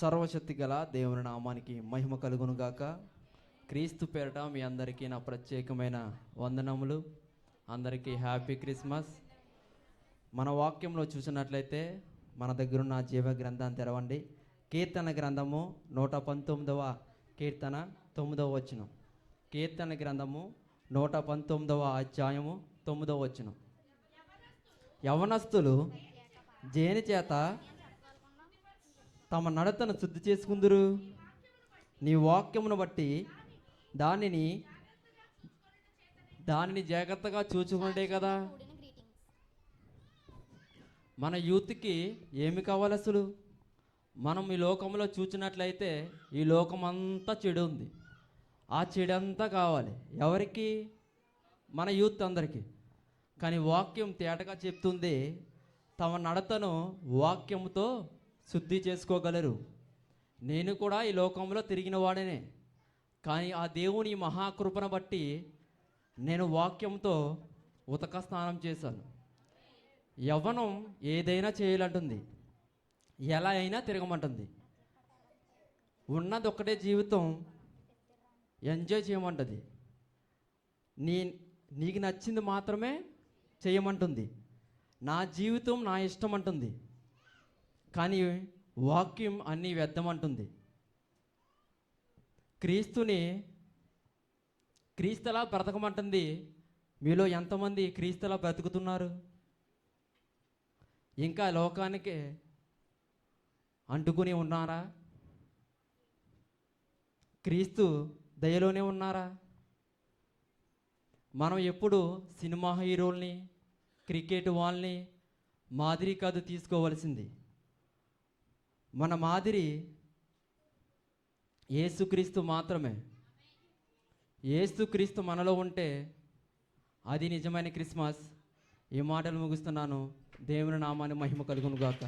సర్వశక్తి గల దేవుని నామానికి మహిమ కలుగును గాక. క్రీస్తు పేరట మీ అందరికీ నా ప్రత్యేకమైన వందనములు. అందరికీ హ్యాపీ క్రిస్మస్. మన వాక్యంలో చూసినట్లయితే మన దగ్గరున్న జీవ గ్రంథాన్ని తెరవండి. కీర్తన గ్రంథము 119వ కీర్తన 9వ వచనం. కీర్తన గ్రంథము 119వ అధ్యాయము 9వ వచనం. యవనస్తులు దేని చేత తమ నడతను శుద్ధి చేసుకుందురు? నీ వాక్యమును బట్టి దానిని జాగ్రత్తగా చూసుకుంటే కదా. మన యూత్కి ఏమి కావాలి అసలు? మనం ఈ లోకంలో చూసినట్లయితే ఈ లోకం అంతా చెడు ఉంది. ఆ చెడు అంతా కావాలి ఎవరికి? మన యూత్ అందరికీ. కానీ వాక్యం తేటగా చెప్తుంది, తమ నడతను వాక్యంతో శుద్ధి చేసుకోగలరు. నేను కూడా ఈ లోకంలో తిరిగిన వాడినే, కానీ ఆ దేవుని మహాకృపను బట్టి నేను వాక్యంతో ఉతక స్నానం చేశాను. యవ్వనం ఏదైనా చేయాలంటుంది, ఎలా అయినా తిరగమంటుంది. ఉన్నది ఒక్కటే జీవితం, ఎంజాయ్ చేయమంటుంది. నీకు నచ్చింది మాత్రమే చేయమంటుంది. నా జీవితం నా ఇష్టం అంటుంది. కానీ వాక్యం అన్నీ వ్యర్థమంటుంది. క్రీస్తులా బ్రతకమంటుంది. మీలో ఎంతమంది క్రీస్తులా బ్రతుకుతున్నారు? ఇంకా లోకానికి అంటుకుని ఉన్నారా? క్రీస్తు దయలోనే ఉన్నారా? మనం ఎప్పుడు సినిమా హీరోల్ని, క్రికెట్ వాళ్ళని మాదిరి కాదు తీసుకోవలసింది. మన మాదిరి యేసుక్రీస్తు మాత్రమే. యేసుక్రీస్తు మనలో ఉంటే అది నిజమైన క్రిస్మస్. ఈ మాటలు ముగిస్తున్నాను. దేవుని నామాన్ని మహిమ కలుగును గాక.